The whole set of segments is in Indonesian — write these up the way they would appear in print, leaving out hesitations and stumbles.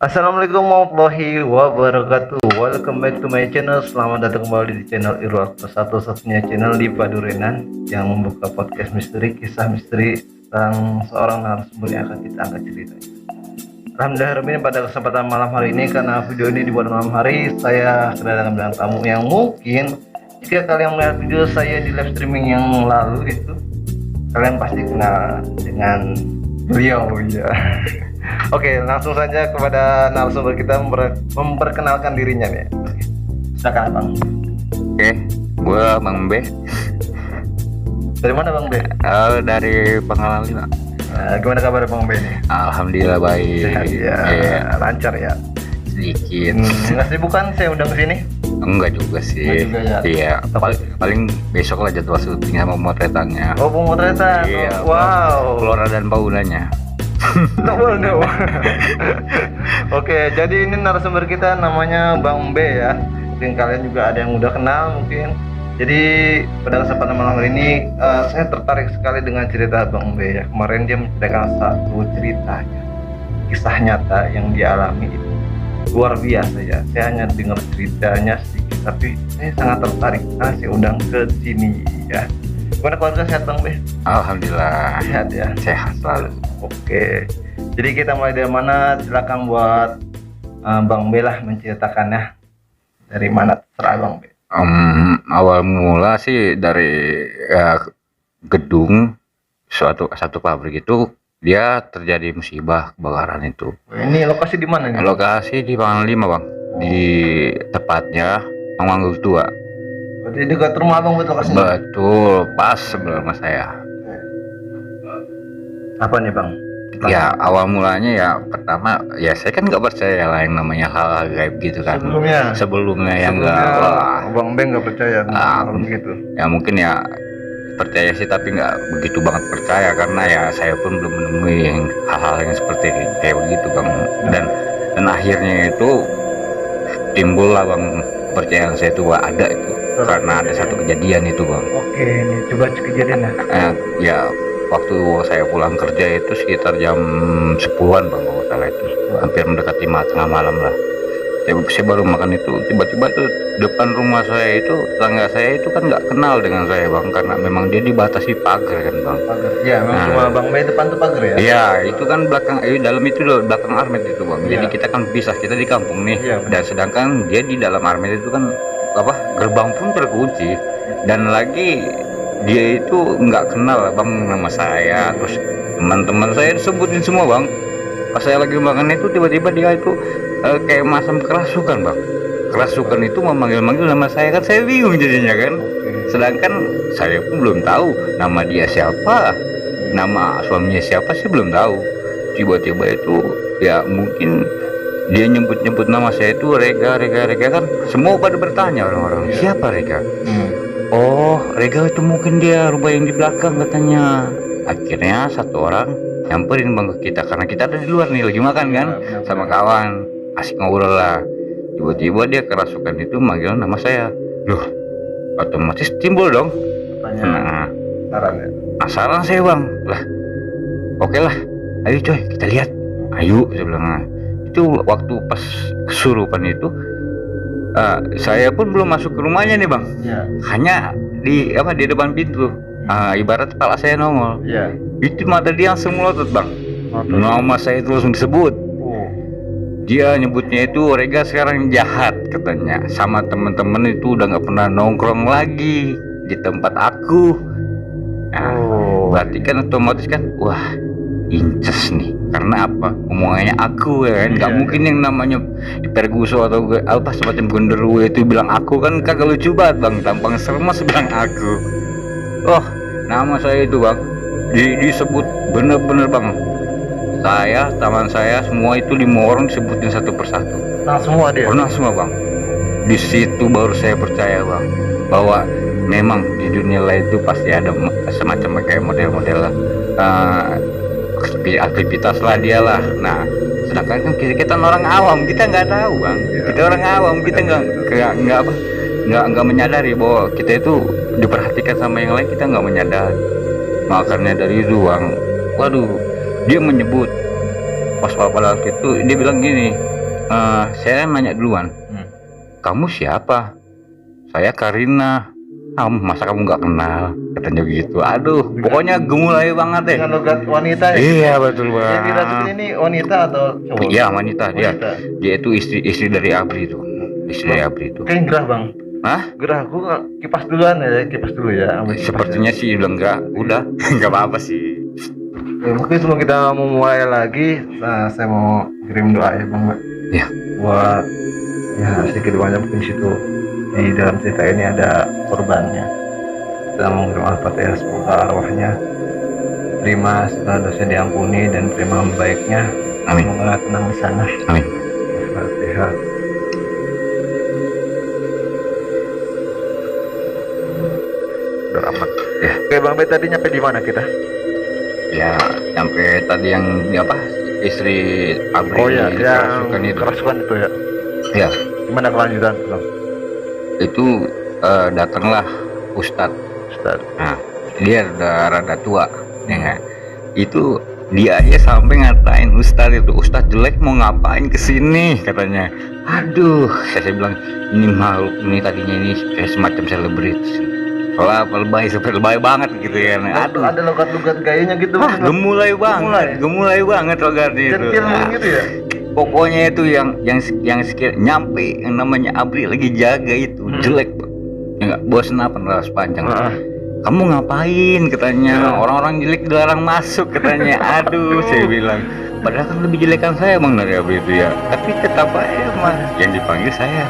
Assalamualaikum warahmatullahi wabarakatuh. Welcome back to my channel. Selamat datang kembali di channel Irwak, satu-satunya channel di Padurenan yang membuka podcast misteri, kisah misteri tentang seorang narasumber yang akan kita angkat cerita. Alhamdulillah ini pada kesempatan malam hari ini, karena video ini dibuat malam hari, saya kedatangan bintang tamu yang mungkin jika kalian melihat video saya di live streaming yang lalu itu, kalian pasti kenal dengan beliau ya. Oke, langsung saja kepada narasumber kita memperkenalkan dirinya nih. Silakan Bang. Oke, gua Bang B. Dari mana Bang B? Dari Pengalaman 5. Gimana kabar Bang B nih? Alhamdulillah baik. Sehat ya, Iya, lancar ya. sedikit. Nggak sibuk kan saya undang ke sini? Enggak juga sih. Enggak juga ya? Iya, paling besok lah jadwal syuting sama pemotretannya. Oh, pemotretan. Iya, Wow. Flora dan faunanya. No. Oke, jadi ini narasumber kita namanya Bang B ya. Mungkin kalian juga ada yang udah kenal mungkin. Jadi pada kesempatan malam hari ini saya tertarik sekali dengan cerita Bang B ya. Kemarin dia menceritakan satu ceritanya, kisah nyata yang dia alami itu luar biasa ya. Saya hanya dengar ceritanya sedikit, tapi saya sangat tertarik. Saya undang ke sini ya. Gimana keluarga, sehat Bang B? Alhamdulillah. Sehat ya. Sehat selalu. Oke, jadi kita mulai dari mana? Silakan buat Bang B lah menceritakannya. Dari mana terserah Bang B. Awal mula sih dari gedung satu pabrik itu dia terjadi musibah kebakaran itu. Ini lokasi di mana nih? Lokasi di Pangkalan 5 Bang, di tepatnya Mangmanggul Tua. Berarti dekat rumah Bang betul lokasinya? Betul, pas sebelah rumah saya. Apa nih Bang? Ya awal mulanya ya pertama ya saya kan nggak percaya lah yang namanya hal gaib gitu kan. Sebelumnya yang nggak, wah, Bang B nggak percaya tentang gitu. ya mungkin ya percaya sih, tapi nggak begitu banget percaya karena ya saya pun belum menemui hal-hal yang seperti kayak begitu Bang. Dan akhirnya itu timbul lah Bang kepercayaan saya itu ada itu karena ada satu kejadian itu Bang. Oke, ini coba kejadiannya. Ya waktu saya pulang kerja itu sekitar jam 10-an Bang kalau salah itu, hampir mendekati tengah malam lah. Saya baru makan itu, tiba-tiba tuh depan rumah saya itu, tetangga saya itu kan nggak kenal dengan saya Bang, karena memang dia dibatasi pagar kan Bang. Pagar. Ya, memang rumah Bang B depan tuh pagar ya? Iya, itu kan belakang, dalam itu loh, belakang armet itu Bang. Jadi kita kan pisah, kita di kampung nih, dan sedangkan dia di dalam armet itu kan gerbang pun terkunci, dan lagi dia itu nggak kenal Bang nama saya, terus teman-teman saya disebutin semua Bang. Pas saya lagi makan itu tiba-tiba dia itu kayak macam kerasukan Bang. Kerasukan itu memanggil-manggil nama saya, kan saya bingung jadinya kan. Sedangkan saya pun belum tahu nama dia siapa, nama suaminya siapa sih belum tahu. Tiba-tiba itu ya mungkin dia nyebut-nyebut nama saya itu Rega kan, semua pada bertanya orang-orang, siapa Rega? Oh, Rega itu mungkin dia rumah yang di belakang katanya. Akhirnya satu orang nyamperin Bang ke kita, karena kita ada di luar nih lagi makan kan sama kawan, asik ngobrol lah. Tiba-tiba dia kerasukan itu manggil nama saya. Loh, otomatis timbul dong penasaran saya Bang. Lah, oke lah, ayo coy kita lihat. Ayo saya bilang. Itu waktu pas kesurupan itu saya pun belum masuk ke rumahnya nih Bang. Hanya di depan pintu. Ibarat kepala saya nongol. Itu mata dia langsung melotot Bang. Nama saya itu langsung disebut. Dia nyebutnya itu Rega sekarang jahat katanya, sama temen-temen itu udah nggak pernah nongkrong lagi di tempat aku. Nah, berarti kan otomatis kan, wah inces nih, karena apa, omongannya aku ya kan, nggak mungkin yang namanya Perguso atau apa semacam genderuwo itu bilang aku, kan kagak lucu banget Bang, tampang serem bilang aku. Oh, nama saya itu Bang disebut bener-bener Bang. Saya, teman saya semua itu 5 orang disebutin satu persatu. Nah semua dia? Pernah semua Bang. Di situ baru saya percaya Bang, bahwa memang di dunia lain itu pasti ada semacam kayak model-model aktivitas lah dia lah. Nah sedangkan kan kita orang awam, kita nggak tahu Bang. Kita orang awam, kita nggak menyadari bahwa kita itu diperhatikan sama yang lain, kita nggak menyadari. Makanya dari ruang, waduh, dia menyebut pas pada waktu itu dia bilang gini, Saya nanya duluan, kamu siapa? Saya Karina. Masa kamu nggak kenal? Katanya gitu. Aduh, pokoknya gemulai banget deh. Dengan logat wanita ya? Iya betul Yang banget. dirasukin ini wanita atau cowok? Iya wanita, dia itu istri dari Abri itu. Istri dari Abri itu. Kayak gerah bang. Hah? Gerah, aku kipas duluan ya, kipas dulu ya. Sepertinya sih bilang enggak, udah nggak apa-apa sih. Ya, mungkin sebelum kita mau mulai lagi, saya mau kirim doa ya bang. Ya. Buat ya sedikit banyak mungkin di situ di dalam cerita ini ada korbannya. Kita mengirim Al-Fatihah, semoga arwahnya terima segala dosa diampuni dan terima baiknya. Amin. Semoga tenang di sana. Amin. Al-Fatihah. Rahmat. Ya. Oke bang Bet, tadi nyampe di mana kita? Ya, sampai tadi yang apa istri Abri Oh ya, yang kerasukan itu. kerasukan itu ya. Ya, Gimana kelanjutan bang? itu datanglah Ustadz. Ustaz. Nah, dia rada tua, ya. Itu dia aja sampai ngatain Ustadz itu, Ustadz jelek mau ngapain kesini katanya. Aduh, saya bilang ini makhluk ini tadinya ini kayak semacam selebritis. Soalnya lebay banget gitu ya. Aduh, Ada logat-logat gayanya gitu. gemulai banget logat itu. Centil gitu ya. Pokoknya itu yang sekir nyampe yang namanya Abri lagi jaga itu jelek, ya nggak bosan apa naras panjang. Kamu ngapain katanya, orang-orang jelek dilarang masuk katanya. Aduh, saya bilang padahal kan lebih jelekan saya bang dari Abri itu ya, tapi tetap aja mas yang dipanggil saya.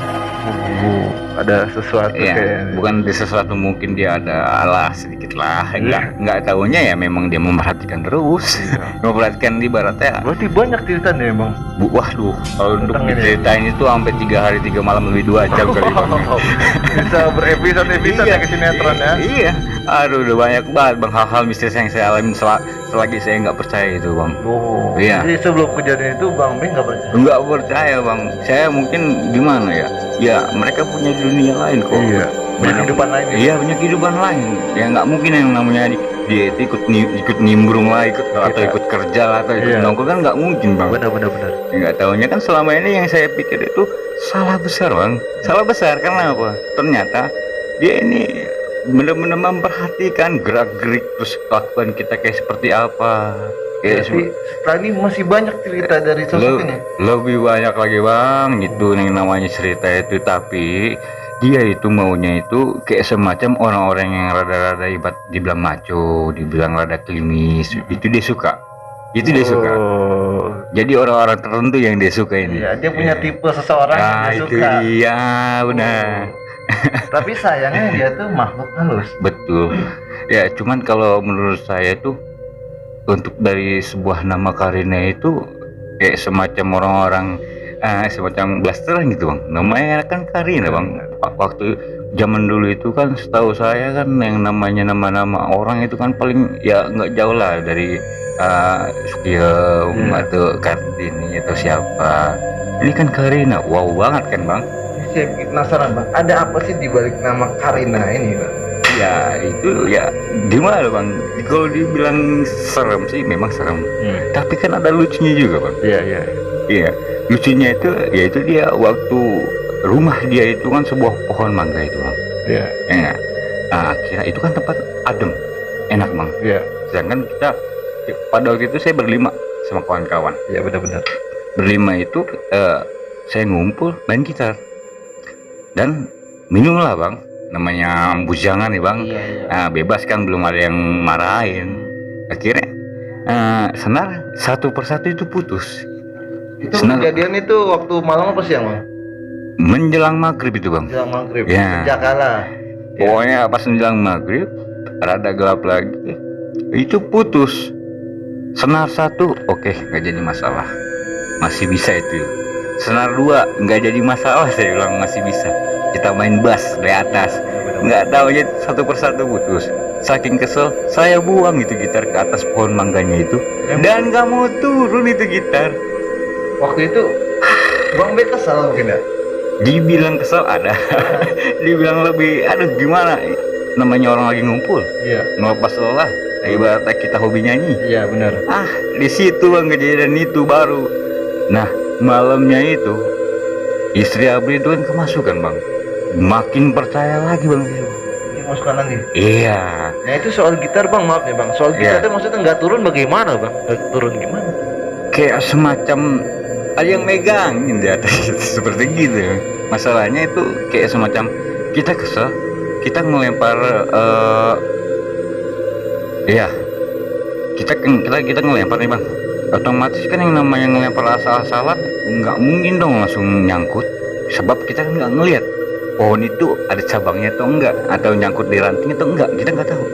Ada sesuatu Ya, kayak bukan di sesuatu, mungkin dia ada alas sedikit lah. Nggak tahunya ya memang dia memperhatikan terus. Memperhatikan ibaratnya. Berarti banyak cerita nih bang. Waduh, kalau untuk Tentang ini. diceritain itu sampai 3 hari 3 malam lebih 2 jam kali bang. Bisa berepisode ya ke sinetron ya. Iya, aduh udah banyak banget bang hal-hal mistis yang saya alami selagi saya nggak percaya itu bang. Oh. Iya. Jadi sebelum kejadian itu bang Ben nggak percaya. Nggak percaya bang, saya mungkin gimana ya? Ya mereka punya dunia lain kok. Iya. Punya kehidupan lain. Ya? Iya punya kehidupan lain. Ya nggak mungkin yang namanya dia itu ikut nimbrung lah, atau ikut kerja lah, atau ikut nongkrong kan nggak mungkin bang. Benar. Ya, nggak tahunya kan selama ini yang saya pikir itu salah besar bang. Salah besar karena apa? Ternyata dia ini benar-benar memperhatikan gerak-gerik terus kelakuan kita kayak seperti apa. Jadi setelah ini masih banyak cerita dari sosok ini. Lebih banyak lagi bang, itu yang namanya cerita itu. Tapi dia itu maunya itu kayak semacam orang-orang yang rada-rada dibilang maco, dibilang rada klimis. Itu dia suka. Jadi orang-orang tertentu yang dia suka ini. Iya, dia punya tipe seseorang yang dia itu suka. dia benar. Tapi sayangnya dia tuh makhluk halus. Betul. Ya, cuman kalau menurut saya itu untuk dari sebuah nama Karina itu kayak semacam orang-orang semacam blasteran gitu bang. Namanya kan Karina bang. Waktu zaman dulu itu kan setahu saya kan yang namanya nama-nama orang itu kan paling ya nggak jauh lah dari Sukium atau Kartini atau siapa. Ini kan Karina, wow banget kan bang. Saya penasaran bang, ada apa sih di balik nama Karina ini bang? Ya itu ya gimana bang, kalau dibilang serem sih memang serem, tapi kan ada lucunya juga bang. Iya, lucunya itu yaitu dia waktu rumah dia itu kan sebuah pohon mangga itu bang. Ya. Kira itu kan tempat adem, enak bang. Sedangkan kita pada waktu itu saya berlima sama kawan-kawan. Iya benar-benar. Berlima itu saya ngumpul main gitar dan minum lah bang. Namanya bujangan nih bang. Bebas kan, belum ada yang marahin. Akhirnya senar satu persatu itu putus. Itu kejadian itu waktu malam apa siang bang? Menjelang maghrib itu bang. Menjelang maghrib. Ya. Sejak kala. Pokoknya pas menjelang maghrib rada gelap lagi itu putus. Senar satu oke, nggak jadi masalah, masih bisa itu. Senar dua nggak jadi masalah, saya bilang masih bisa. Kita main bass dari atas, nggak tahu aja satu persatu putus. Saking kesel, saya buang itu gitar ke atas pohon mangganya itu, dan nggak mau turun itu gitar. Waktu itu bang Ben kesal mungkin ya? Dibilang kesel ada, dibilang lebih, aduh gimana? Namanya orang lagi ngumpul, ngelepas lelah. Ibaratnya kita hobi nyanyi. Iya benar. Di situ bang kejadian itu baru. Nah malamnya itu istri Abri itu kan kemasukan bang, makin percaya lagi bang. Ini masukan lagi. Iya. Nah itu soal gitar bang, maaf nih bang. Soal gitar itu maksudnya nggak turun bagaimana bang? Nggak turun gimana? Kayak semacam ada yang megangin di atas seperti gitu. Masalahnya itu kayak semacam kita kesel, kita ngelempar iya, kita ngelempar nih bang. Otomatis kan yang namanya ngelempar asal-asalan nggak mungkin dong langsung nyangkut, sebab kita kan nggak ngelihat pohon itu ada cabangnya atau enggak, atau nyangkut di ranting atau enggak, kita nggak tahu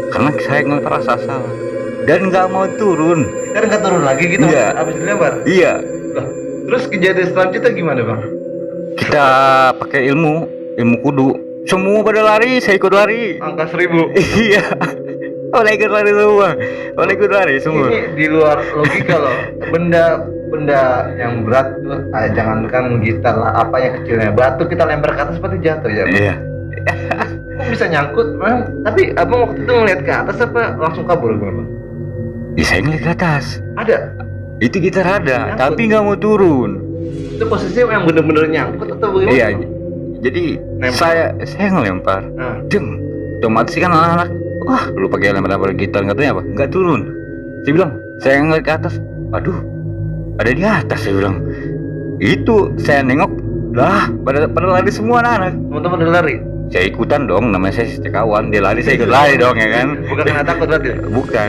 karena saya ngelempar asal-asalan dan nggak mau turun. Gitar nggak turun lagi gitu? Iya. Abis dilempar? Iya. Loh, terus kejadian selanjutnya gimana bang? Kita pakai ilmu kudu, semua pada lari, saya ikut lari. Angka 1000. Iya. Oleh ikut lari semua, oleh ikut lari semua. Ini di luar logika loh. Benda yang berat tuh, jangankan gitar lah, apa yang kecilnya, batu kita lempar ke atas pasti jatuh ya bang? Iya. Kok bisa nyangkut bang? Tapi abang waktu itu ngeliat ke atas apa langsung kabur bang? Ya, saya ngeliat ke atas. Ada. Itu gitar ada, Nyangkut. tapi nggak mau turun. Itu posisinya yang bener-bener nyangkut atau bagaimana? Iya. Jadi Nempel. saya ngelempar, Nah. jeng. Otomatis kan anak-anak, wah lu pakai lempar gitar katanya apa? Nggak turun. Saya bilang, saya ngeliat ke atas, aduh, ada di atas. Saya bilang, itu saya nengok, lah pada lari semua anak-anak. Teman-teman udah lari? Saya ikutan dong, namanya saya setia kawan, dia lari saya ikut lari dong ya kan. Bukan karena takut berarti? Bukan,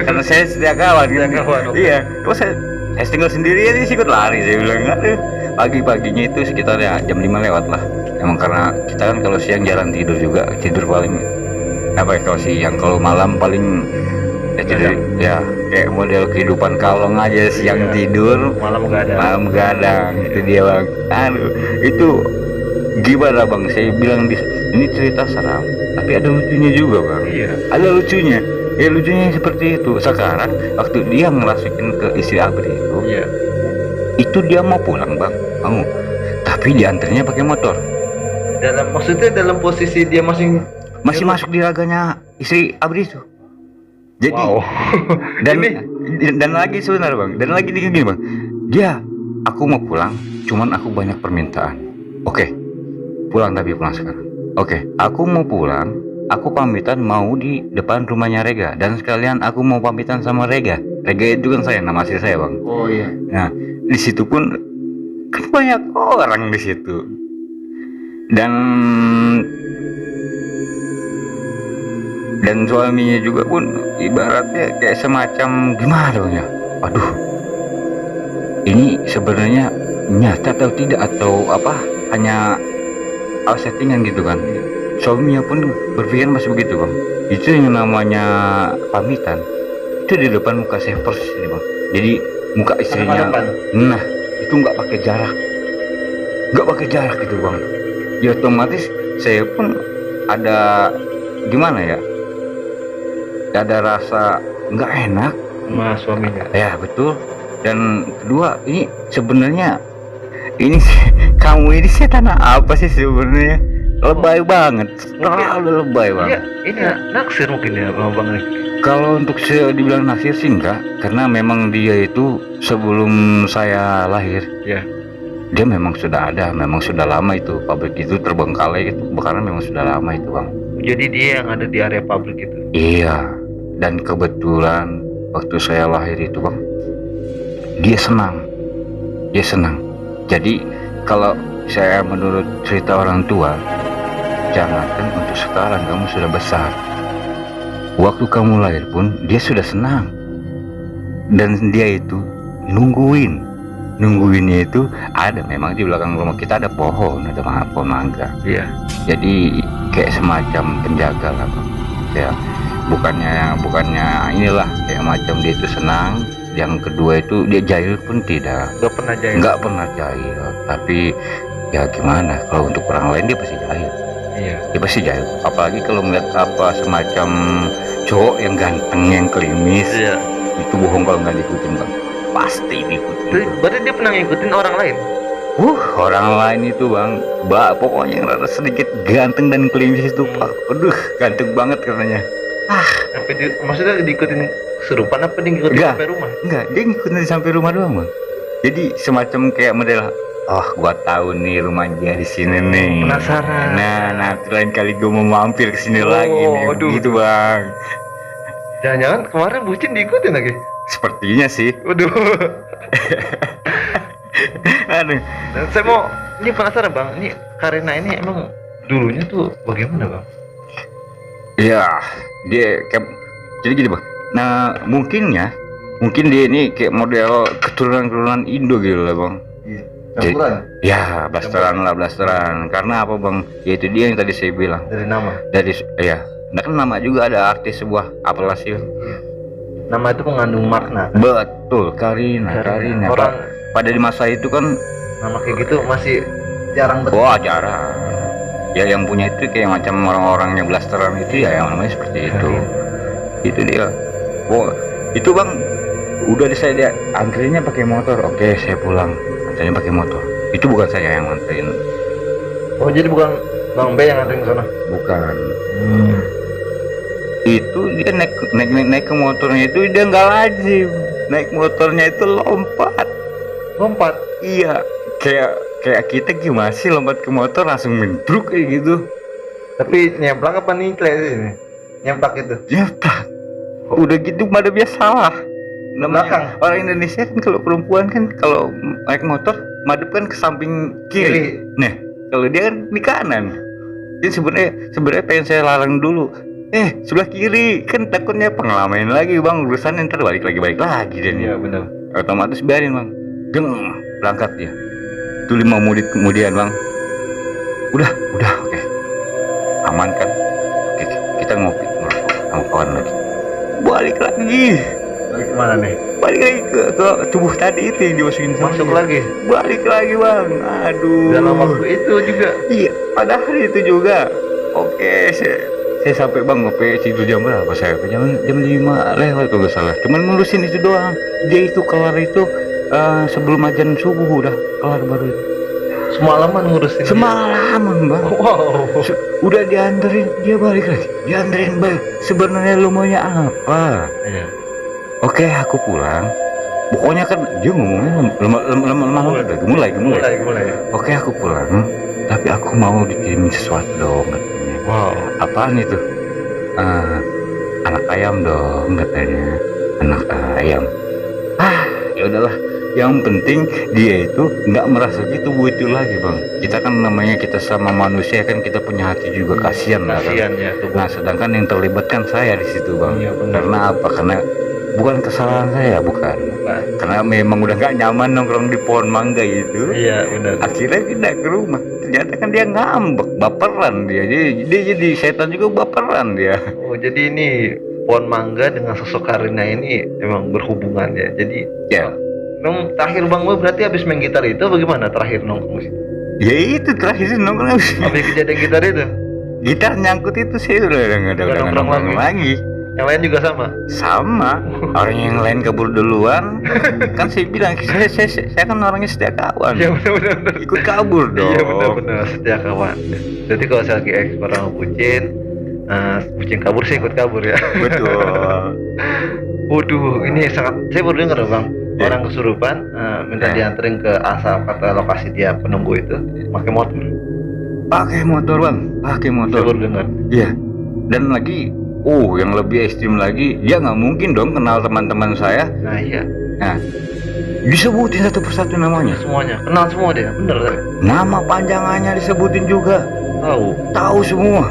karena saya setia kawan. Setia kawan, oke. Iya, terus saya tinggal sendirian sih ikut lari. Saya bilang, aduh. Pagi-paginya itu sekitar ya jam 5 lewat lah. Emang karena kita kan kalau siang jarang tidur juga, tidur paling apa ya, kalau siang, kalau malam paling ya tidur ya kayak model kehidupan kalong aja, siang tidur, Malam nggak ada. malam gadang. Itu dia bang. Aduh, itu gimana bang? Saya bilang ini cerita seram, tapi ada lucunya juga bang. Iya. Ada lucunya. Ya lucunya seperti itu. Sekarang waktu dia ngerasukin ke istri Abri Iya. itu dia mau pulang bang, mau. Tapi diantarnya pakai motor. Maksudnya dalam posisi dia masih Masuk di raganya istri Abri itu. Jadi wow. dan lagi sebentar bang, dan lagi gini bang, dia, aku mau pulang, cuman aku banyak permintaan. Oke, pulang tapi pulang sekarang. Oke, aku mau pulang, aku pamitan mau di depan rumahnya Rega, dan sekalian aku mau pamitan sama Rega. Rega itu kan saya, nama asli saya bang. Oh iya. Nah, di situ pun kan banyak orang di situ, dan suaminya juga pun ibaratnya kayak semacam gimana dong ya. Aduh, ini sebenarnya nyata atau tidak, atau apa, hanya settingan gitu kan. Suaminya pun berpikir masih begitu bang. Itu yang namanya pamitan itu di depan muka saya persis ini bang. Jadi muka istrinya, nah itu nggak pakai jarak gitu bang. Ya otomatis saya pun ada gimana ya, ada rasa nggak enak Sama suaminya. ya, betul. Dan kedua, ini sebenarnya ini kamu ini setan apa sih sebenarnya? Lebay banget, terlalu lebay banget. Iya, ini naksir mungkin ya bang nih. Kalau untuk dibilang naksir sih enggak, karena memang dia itu sebelum saya lahir, Ya. dia memang sudah ada, memang sudah lama itu pabrik itu terbengkalai itu, karena memang sudah lama itu bang. Jadi dia yang ada di area pabrik itu. Iya, dan kebetulan waktu saya lahir itu bang, dia senang. Jadi kalau saya menurut cerita orang tua, jangankan untuk sekarang kamu sudah besar, waktu kamu lahir pun dia sudah senang. Dan dia itu nungguinnya itu ada, memang di belakang rumah kita ada pohon mangga. Iya. Jadi kayak semacam penjaga lah bang. Ya bukannya inilah, kayak macam dia itu senang. Yang kedua itu dia jahil pun tidak. Nggak pernah jahil. Tapi ya gimana, kalau untuk orang lain dia pasti jahil. Iya. Dia pasti jahil. Apalagi kalau melihat apa semacam cowok yang ganteng, yang klimis. Iya. Itu bohong kalau nggak diikutin bang. Pasti diikutin. Berarti dia pernah ngikutin orang lain? Orang lain itu bang, pokoknya yang rada sedikit ganteng dan klimis itu pak. Aduh, ganteng banget katanya. Maksudnya diikutin kesurupan apa dia ngikutin Enggak. sampai rumah? Enggak, dia ngikutin sampai rumah doang bang. Jadi semacam kayak model, oh gua tahu nih rumah dia di sini nih. Penasaran. Nah, nanti lain kali gua mau mampir ke sini Oh, lagi nih. aduh. Gitu bang. Jangan-jangan kemarin bucin diikutin lagi. Sepertinya sih. Waduh. Aduh. Dan saya mau, ini penasaran bang, ini Karina ini emang dulunya tuh bagaimana bang? Ya, dia kayak jadi gini bang. Nah, mungkin dia ini kayak model keturunan Indo gitu lah bang. Iya. Campuran. Ya, blasteran. Karena apa bang? Ya itu dia yang tadi saya bilang. Dari nama. Ya. Nah kan nama juga ada arti sebuah apelasi. Iya. Nama itu mengandung makna. Betul, Karina. Orang Pada di masa itu kan nama kayak gitu masih jarang betul. wah jarang. Ya yang punya itu kayak macam orang-orangnya blasteran itu ya yang namanya seperti itu. Itu dia. Oh, itu bang udah saya antrinya pakai motor. Oke, saya pulang. Antrinya pakai motor. Itu bukan saya yang nganterin. Oh, jadi bukan Bang B yang nganterin ke sana? Bukan. Itu dia naik ke motornya itu dia nggak lazim. Naik motornya itu lompat. Iya, kayak kita gimana sih lompat ke motor langsung mendruk kayak gitu. Tapi nyemplak apa nih ini? Nyemplak itu. Nyemplak. Udah gitu pada biasalah. Namanya orang Indonesia kan kalau perempuan kan kalau naik motor madep kan ke samping kiri. Nah, kalau dia kan di kanan. Jadi sebenarnya pengen saya larang dulu. Sebelah kiri kan takutnya pengalaman lagi bang, urusan ntar balik lagi dan iya benar. Otomatis biarin bang. Berangkat dia. Itu 5 menit kemudian bang. Udah oke. Aman kan? Oke, kita ngopi sama kawan lagi. Balik kemana nih? Balik lagi ke tubuh tadi itu yang dimasukin Masuk lagi. Balik lagi bang. Aduh. Dalam waktu itu juga. Iya, pada hari itu juga. Oke, saya sampai bang ngopi tidur jam berapa saya? Jam 5 lewat kalau nggak salah. Cuman ngurusin itu doang. Dia itu kelar itu sebelum azan subuh udah kelar baru itu. Semalaman ngurusin. Semalaman bang. Wow. Udah dianterin dia balik lagi. Dianterin balik. Sebenarnya lu maunya apa? Iya. Oke, aku pulang. Pokoknya kan dia ngomongnya lemah mulai. Oke, aku pulang. Tapi aku mau dikirimin sesuatu dong katanya. Wow. Apaan itu? Anak ayam dong katanya. Anak ayam. Ya udahlah. Yang penting dia itu nggak merasa gitu itu lagi bang. Kita kan namanya kita sama manusia kan kita punya hati juga kasihan lah kan. Ya, Nah sedangkan yang terlibat kan saya di situ bang. Iya, benar. Karena apa? Karena bukan kesalahan saya bukan. Karena memang udah nggak nyaman nongkrong di pohon mangga itu. Iya benar. Akhirnya pindah ke rumah. Ternyata kan dia ngambek, baperan dia. Jadi setan juga baperan dia. Oh jadi ini pohon mangga dengan sosok Karina ini emang berhubungan ya. Jadi ya. Nong terakhir bang gue berarti habis main gitar itu bagaimana terakhir nongkrong sih? Ya itu terakhir nongkrong habis kejadian gitar itu. Gitar nyangkut itu saya udah nggak nongkrong lagi. Yang lain juga sama. Orang yang lain kabur duluan. Kan saya bilang saya kan orangnya setia kawan. Iya benar. Ikut kabur dong. Iya benar setia kawan. Jadi kalau saya lagi ekspor sama bucin kabur saya ikut kabur ya. Betul. Waduh ini sangat saya baru dengar bang. Orang kesurupan minta dianterin ke asal kata lokasi dia penunggu itu pakai motor bang. Saya baru dengar. Iya. Dan lagi yang lebih ekstrim lagi dia nggak mungkin dong kenal teman-teman saya. Nah iya. Nah disebutin satu persatu namanya. Semuanya kenal semua dia bener kan? Nama panjangannya disebutin juga. Tahu semua.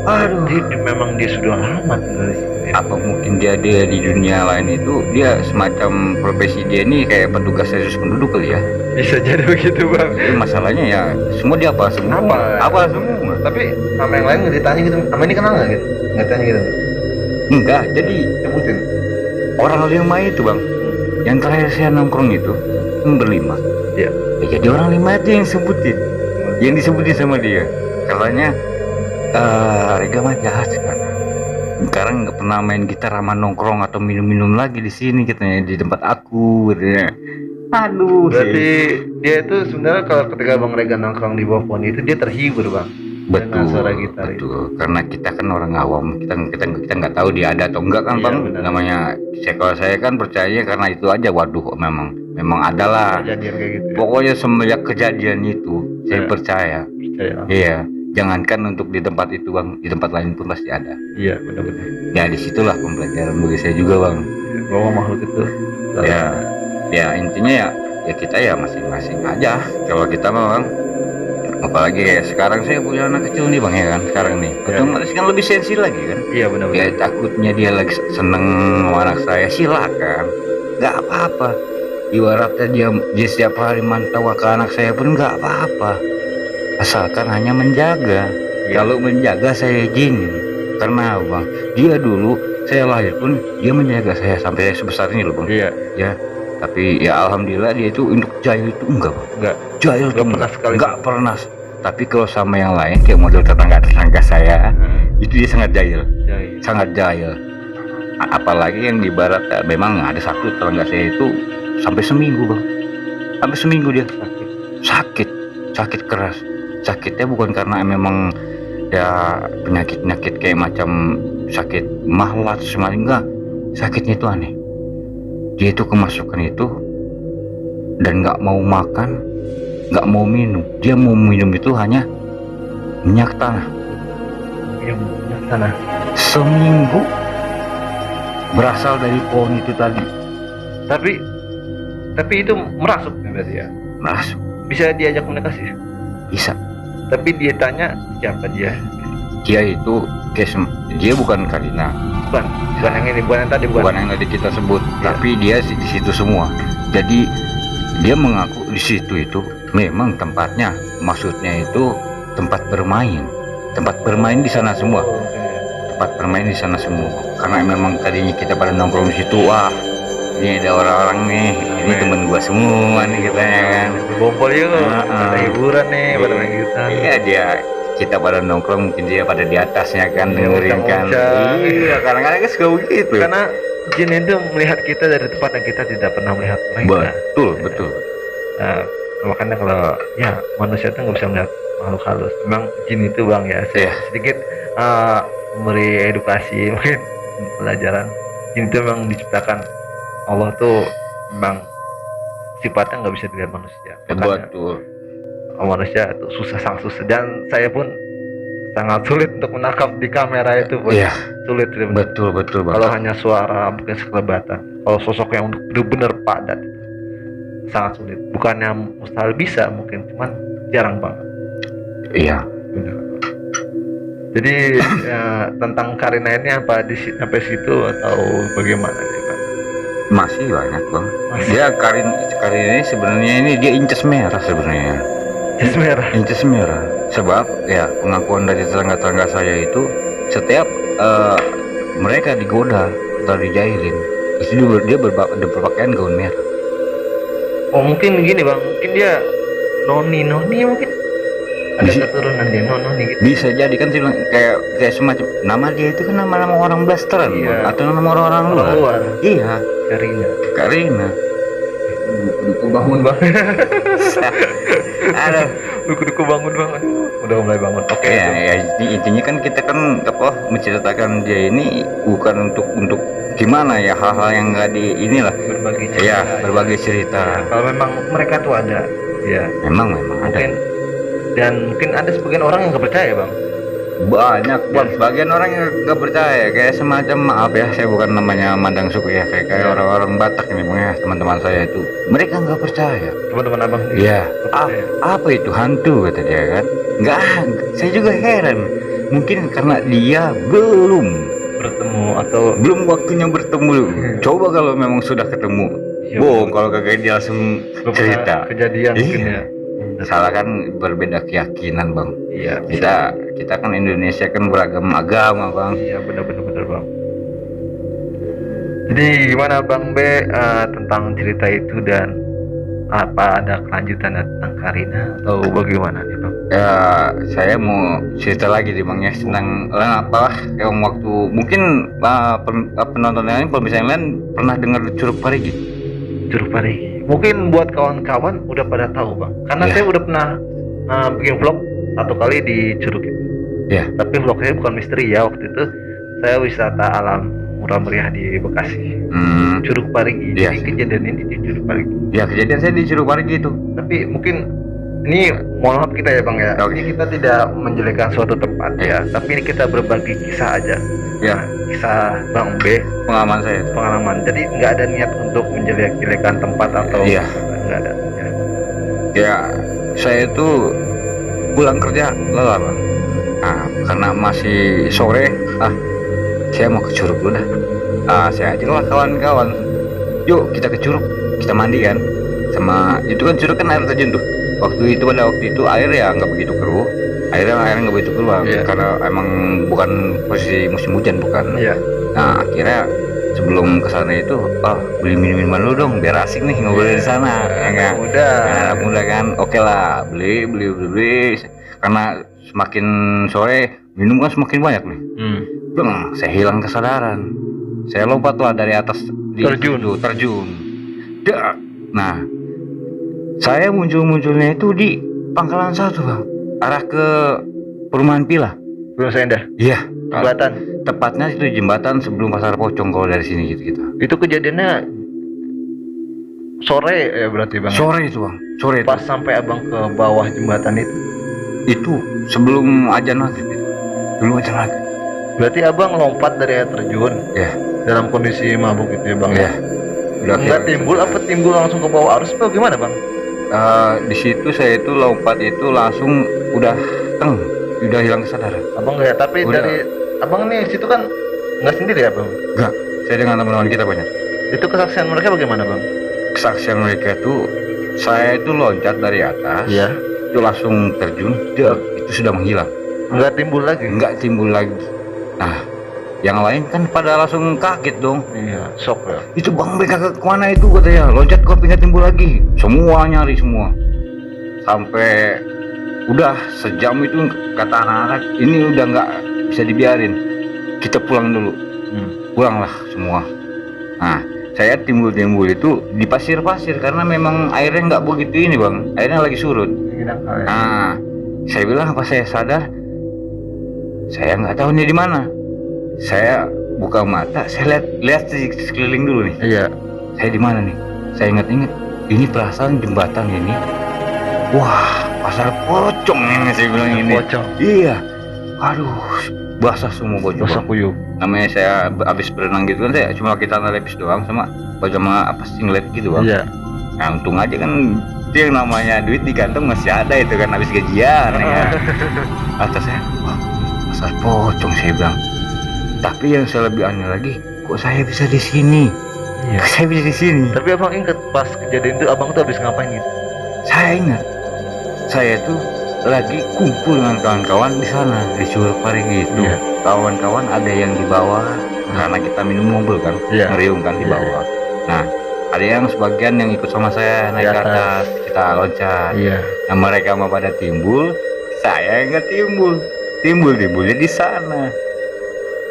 Aduh. Jadi memang dia sudah lama tinggal di sini. Apa mungkin dia di dunia lain itu dia semacam profesi dia ini kayak petugas sensus penduduk kali ya? Bisa jadi begitu bang. Itu masalahnya ya semua dia apa semua. Apa semua. Tapi sama yang lain nggak ditanya gitu. Sama ini kenal nggak gitu? Nggak tanya gitu. Enggak. Jadi sebutin. Orang 5 itu bang. Yang terakhir saya nongkrong itu berlima. Iya. Ya, jadi orang 5 itu yang sebutin. Yang disebutin sama dia. Katanya Rega mah jahat sekarang nggak pernah main gitar sama nongkrong atau minum-minum lagi di sini katanya di tempat aku katanya. Aduh. Berarti dia itu sebenarnya kalau ketika Bang Rega nongkrong di bawah pohon itu dia terhibur bang. Betul. Suara gitar betul. Itu. Karena kita kan orang awam, kita nggak tahu dia ada atau enggak kan bang. Benar. Namanya kalau saya kan percaya karena itu aja. Waduh, memang memang ada lah. Kejadian kayak gitu. Pokoknya semenjak kejadian itu saya percaya. Iya, jangankan untuk di tempat itu bang, di tempat lain pun pasti ada. Iya, benar-benar. Ya disitulah pembelajaran bagi saya juga bang. Bahwa makhluk itu. Ya intinya ya kita ya masing-masing aja. Kalau kita mah bang, apalagi kayak sekarang saya punya anak kecil nih bang ya kan, sekarang nih otomatis kan lebih sensi lagi kan. Iya benar. Ya takutnya dia lagi seneng sama anak saya, silakan, nggak apa-apa. Ibaratnya dia setiap hari mantau ke anak saya pun nggak apa-apa, asalkan hanya menjaga. Kalau menjaga saya izinin, karena bang dia dulu saya lahir pun dia menjaga saya sampai sebesar ini loh bang. Iya. Ya. Tapi ya alhamdulillah dia itu untuk jahil itu enggak bang. Enggak. Jahil itu enggak sekali. Enggak pernah. Tapi kalau sama yang lain kayak model tetangga saya, itu dia sangat jahil. Sangat jahil. Apalagi yang di barat memang ada satu tetangga saya itu sampai seminggu bang. Sampai seminggu dia sakit keras. Sakitnya bukan karena memang ya penyakit kayak macam sakit mahlat semacam, enggak. Sakitnya itu aneh. Dia itu kemasukan itu dan nggak mau makan, nggak mau minum. Dia mau minum itu hanya minyak tanah. Minyak tanah. Seminggu berasal dari pohon itu tadi. Tapi itu merasuk berarti ya? Merasuk. Bisa diajak komunikasi? Bisa. Tapi dia tanya siapa dia? Dia itu dia bukan Karina. Bukan yang ini, bukan yang tadi kita sebut, tapi dia di situ semua. Jadi dia mengaku di situ itu memang tempatnya, maksudnya itu tempat bermain di sana semua. Tempat bermain di sana semua. Karena memang tadinya kita pada nongkrong di situ, wah ini ada orang-orang nih, ini temen gua semua nih katanya kan. Bompol yuk, ada hiburan nih, pada kita. Iya kita pada nongkrong, mungkin dia pada di atasnya kan dengerin kan. Iya, kadang-kadang kan suka begitu. Karena jin itu melihat kita dari tempat yang kita tidak pernah melihat mereka. Betul. Nah, makanya kalau ya manusia itu nggak bisa melihat makhluk halus. Memang jin itu bang ya, saya sedikit memberi edukasi, mungkin pelajaran. Jin itu memang diciptakan Allah tuh memang sifatnya nggak bisa dilihat manusia. Betul. Manusia itu sangat susah, dan saya pun sangat sulit untuk menangkap di kamera itu pun sulit. Betul kalau hanya suara mungkin sekelebatan. Kalau sosok yang benar-benar padat sangat sulit. Bukannya mustahil bisa, mungkin cuman jarang banget. Iya benar. Jadi tentang Karina ini apa sampai situ atau bagaimana nih bang? Masih banyak bang. Dia Karina ini sebenarnya dia inces merah sebenarnya. Inces merah. Sebab ya pengakuan dari tetangga-tetangga saya itu setiap mereka digoda atau dijailin itu dia berpakaian gaun merah. Oh mungkin gini bang, mungkin dia noni mungkin ada keturunan dia noni gitu. Bisa jadi kan sih kayak semacam nama dia itu kan nama orang blasteran atau nama orang-orang luar. Iya. Karina. Bangun bang. Duku bangun bang. Udah mulai bangun. Oke. Ya intinya kan kita kan menceritakan dia ini bukan untuk gimana ya, hal-hal yang nggak di inilah, berbagi cerita. Berbagi cerita. Kalau memang mereka tuh ada, ya. Memang ada. Dan mungkin ada sebagian orang yang nggak percaya bang. Banyak bang, sebagian orang yang nggak percaya, kayak semacam, maaf ya saya bukan namanya mandang suku ya, kayak orang-orang Batak ini bang ya, teman-teman saya itu mereka nggak percaya. Teman-teman abang? Iya. Apa itu hantu kata dia kan? Nggak, saya juga heran. Mungkin karena dia belum bertemu atau belum waktunya bertemu. Coba kalau memang sudah ketemu, kalau kagak dia langsung cerita kejadian mungkin ya. Salah kan berbeda keyakinan bang. Iya. Kita kan Indonesia kan beragam agama bang. Iya benar bang. Jadi gimana bang B tentang cerita itu, dan apa ada kelanjutan tentang Karina atau bagaimana nih bang? Ya saya mau cerita lagi nih bang ya tentang yang waktu mungkin penonton lain, pemirsa yang lain pernah dengar Curug Parigi. Curug Parigi. Mungkin buat kawan-kawan udah pada tahu bang, karena saya udah pernah bikin vlog satu kali di Curug itu. Tapi vlog saya bukan misteri ya, waktu itu saya wisata alam murah meriah di Bekasi. Curug Parigi. Iya. Jadi kejadian ini di Curug Parigi. Ya kejadian saya di Curug Parigi itu. Tapi mungkin ini mohon maaf kita ya Bang ya. Oke. Ini kita tidak menjelekkan suatu tempat ya, tapi ini kita berbagi kisah aja. Ya, Kisah Bang B, pengalaman saya itu. pengalaman. Jadi nggak ada niat untuk menjelek-jelekan tempat atau Iya. nggak ada. Ya. Ya, saya itu pulang kerja lelah, Bang. Nah, karena masih sore, saya mau ke Curug dulu dah. Saya ajak lah kawan-kawan. Yuk kita ke Curug, kita mandi kan. Sama itu kan Curug kan air terjun tuh. Waktu itu air ya nggak begitu keruh. Airnya nggak begitu keruh, Iya. karena emang bukan posisi musim hujan, bukan. Iya. Nah, akhirnya sebelum kesana itu, beli minuman dulu dong, biar asik nih ngobrol di sana, ya kan? Udah. Anak muda kan, oke lah, beli. Karena semakin sore minum kan semakin banyak nih. Saya hilang kesadaran. Saya lompat lah dari atas terjun. Dak. Nah, saya munculnya itu di Pangkalan 1, Bang. Arah ke perumahan Pila. Belum saya indah. Iya. Jembatan. Tepatnya itu jembatan sebelum Pasar Pocong kalau dari sini gitu. Itu kejadiannya sore ya berarti Bang. Sore itu, Bang. Sore itu. Pas sampai Abang ke bawah jembatan itu. Itu sebelum azan maghrib itu. Sebelum azan maghrib. Berarti Abang lompat dari air terjun Ya. dalam kondisi mabuk itu ya Bang. Ya. Udah Enggak timbul apa timbul langsung ke bawah arus atau gimana Bang? di situ saya itu lompat itu langsung udah hilang kesadaran. Abang nggak, tapi Udah. dari Abang nih situ kan nggak sendiri ya Bang? Enggak. Saya dengan teman-teman kita banyak. Itu kesaksian mereka bagaimana Bang? Kesaksian mereka itu saya itu loncat dari atas. Iya. Itu langsung terjun. Itu sudah menghilang. Nggak timbul lagi? Enggak timbul lagi. Nah, yang lain kan pada langsung kaget dong. Iya, shock ya. Itu Bang BK kemana itu katanya, loncat kok nggak timbul lagi. Semua nyari semua. Sampai udah sejam itu kata anak-anak ini udah nggak bisa dibiarin. Kita pulang dulu. Pulanglah semua. Nah, saya timbul itu di pasir-pasir karena memang airnya nggak begitu ini Bang. Airnya lagi surut. Nah, saya bilang pas saya sadar, saya nggak tahu nih di mana. Saya buka mata, saya lihat di sekeliling dulu nih. Iya. Saya di mana nih? Saya ingat-ingat, ini perasaan jembatan ini. Wah, Pasar Pocong ini saya bilang ini. Pocong. Iya. Aduh, basah semua baju. Basah Bang. kuyup. Namanya saya habis berenang gitu kan, saya cuma kita lepis doang sama pajama singlet gitu Bang. Iya. Nah, untung aja kan itu yang namanya duit di kantong masih ada itu kan habis gajian ya. Atas saya, wah, Pasar Pocong saya bilang. Tapi yang saya lebih aneh lagi, kok saya bisa di sini? Iya. Saya bisa di sini. Tapi Abang ingat pas kejadian itu Abang tuh habis ngapain gitu? Saya ingat, saya tuh lagi kumpul dengan kawan-kawan di sana di Curug Parigi itu. Iya. Kawan-kawan ada yang di bawah karena kita minum mobil kan, Iya. ngeriung kan di Iya. bawah. Nah, ada yang sebagian yang ikut sama saya naik Di ke atas. atas, kita loncat. Iya. Nah, mereka mau pada timbul, saya nggak timbul. Timbulnya di sana.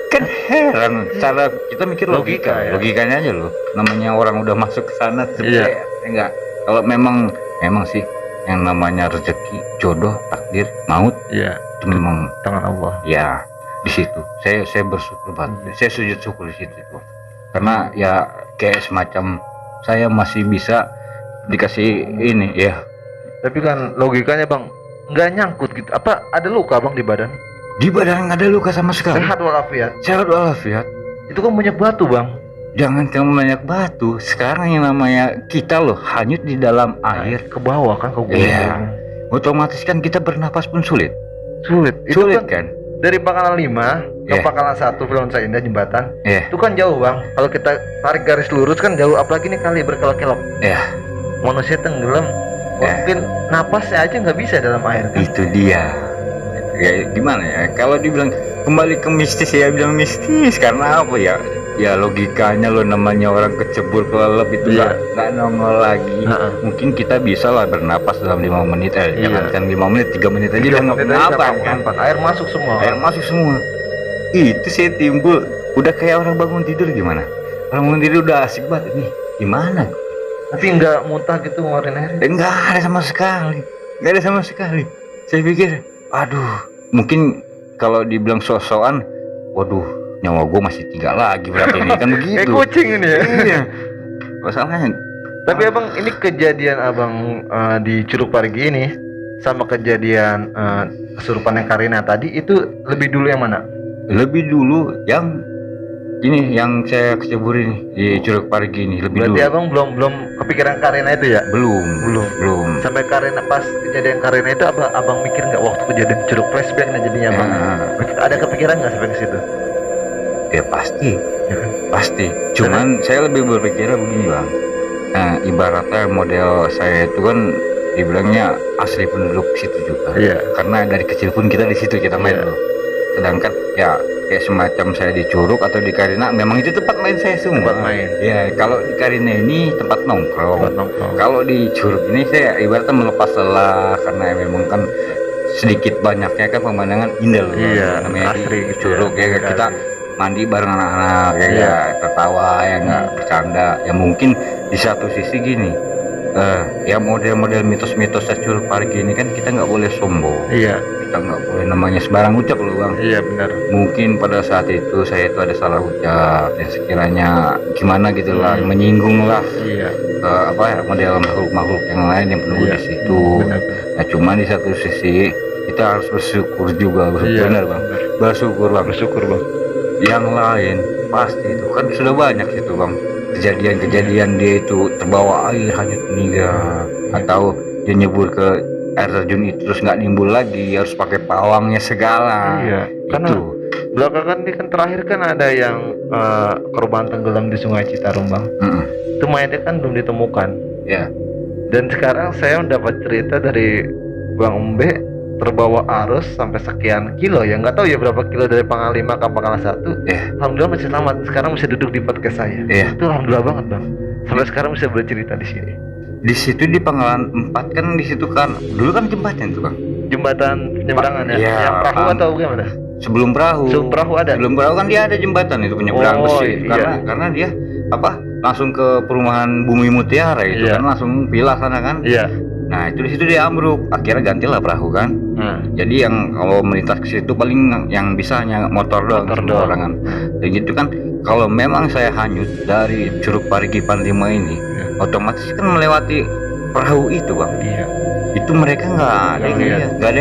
Kan heran, cara kita mikir Logika, logika, ya. logikanya aja loh. Namanya orang udah masuk ke sana, Iya. enggak. Kalau memang sih yang namanya rezeki, jodoh, takdir, maut Iya. itu memang Tangan Allah. ya di situ. Saya bersyukur banget. Saya sujud syukur di situ tuh. Karena ya kayak semacam saya masih bisa dikasih ini ya. Tapi kan logikanya Bang nggak nyangkut gitu. Apa ada luka Bang di badan? Di badan nggak ada luka sama sekali. Sehat walafiat. Sehat walafiat. Itu kan banyak batu Bang. Jangan kamu banyak batu. Sekarang yang namanya kita loh hanyut di dalam air. Ke bawah kan ke gunung. Iya. Otomatis kan kita bernapas pun sulit. Sulit. Itu Sulit kan kan? dari Pangkalan 5 ke Iya. Pangkalan 1 Firman Indah jembatan. Iya. Itu kan jauh Bang. Kalau kita tarik garis lurus kan jauh, apalagi nih kali berkelok-kelok. Iya. Manusia tenggelam. Mungkin napasnya aja nggak bisa dalam air kan. Itu dia. Ya gimana ya? Kalau dibilang kembali ke mistis ya bilang mistis karena apa ya? Ya logikanya lo namanya orang kecebur kelelep itu Iya. nggak nongol lagi. Heeh. Mungkin kita bisa lah bernapas dalam 5 menit. Iya. Jangankan 5 menit, 3 menit aja udah nggak apa kan? Air masuk semua. Air masuk semua. Itu saya timbul udah kayak orang bangun tidur gimana? Orang bangun tidur udah asik banget nih. Gimana? Tapi nggak muntah gitu ngeluarin air. Enggak ada sama sekali. Enggak ada sama sekali. Saya pikir, aduh, mungkin kalau dibilang sosokan, waduh, nyawa gue masih 3 lagi berarti ini kan begitu. Kayak kucing ini ya. Iya. Masalahnya. Tapi abang ini kejadian abang di Curug Parigi ini sama kejadian kesurupan yang Karina tadi itu lebih dulu yang mana? Lebih dulu yang ini yang saya keceburin di Curug Parigi ini lebih Berarti dulu. abang belum kepikiran Karina itu ya? Belum. Sampai Karina pas kejadian Karina itu abang mikir nggak waktu kejadian Curug flashback jadinya abang? Ada kepikiran nggak sampai ke situ? Ya pasti. Ya kan? Pasti. Cuman saya lebih berpikir begini bang. Nah, ibaratnya model saya itu kan dibilangnya asli penduduk situ juga. Iya. Karena dari kecil pun kita di situ kita main loh. Sedangkan ya kayak semacam saya di Curug atau di Karina memang itu tempat main saya semua. Tempat main. Ya kalau di Karina ini tempat nongkrong. Nongkrong. Kalau di Curug ini saya ibaratnya melepas lelah karena memang kan sedikit banyaknya kan pemandangan indah loh. Iya. Namanya Asri di gitu Curug ya kita mandi bareng anak-anak ya Iya. tertawa ya nggak bercanda ya mungkin di satu sisi gini ya model-model mitos-mitos Curug Parigi ini kan kita nggak boleh sombong. Iya. Kita nggak boleh namanya sembarang ucap loh bang. Iya benar. Mungkin pada saat itu saya itu ada salah ucap ya sekiranya gimana gitu lah menyinggung lah Iya. apa ya model makhluk-makhluk yang lain yang penunggu Iya. di situ. Benar. Nah cuma di satu sisi kita harus bersyukur juga Iya. benar bang. Bersyukur bang. Bersyukur bang. Yang lain pasti itu kan sudah banyak itu bang kejadian-kejadian dia itu terbawa air hanyut meninggal atau dia nyebur ke air terjun itu terus nggak nimbul lagi harus pakai pawangnya segala. Iya. Karena Itu belakangan ini kan terakhir kan ada yang korban tenggelam di Sungai Citarum bang. Itu mayatnya kan belum ditemukan. ya Dan sekarang saya mendapat cerita dari Bang Umbe terbawa arus sampai sekian kilo ya, nggak tahu ya berapa kilo dari Pangkal 5 ke Pangkal 1. ya Alhamdulillah masih selamat, sekarang bisa duduk di podcast saya. Iya. Itu alhamdulillah banget bang, sampai sekarang bisa bercerita di sini. di situ di Pangkalan 4 kan di situ kan dulu kan jembatan tuh bang Jembatan penyeberangan ya, Iya, yang perahu Bang. atau gimana? sebelum perahu. Sebelum perahu ada? Sebelum perahu kan dia ada jembatan itu penyeberang Oh, besi iya. karena dia apa langsung ke perumahan Bumi Mutiara itu Iya. kan langsung pilah sana kan. Iya. Nah itu di situ dia ambruk akhirnya gantilah perahu kan. Nah, Jadi yang kalau melintas ke situ paling yang bisa hanya motor doang, Motor semua doang. orang kan. Dan gitu kan kalau memang saya hanyut dari Curug Parigi Panlima ini, otomatis kan melewati perahu itu bang. iya. Itu mereka nggak ada yang ngeliat, nggak ada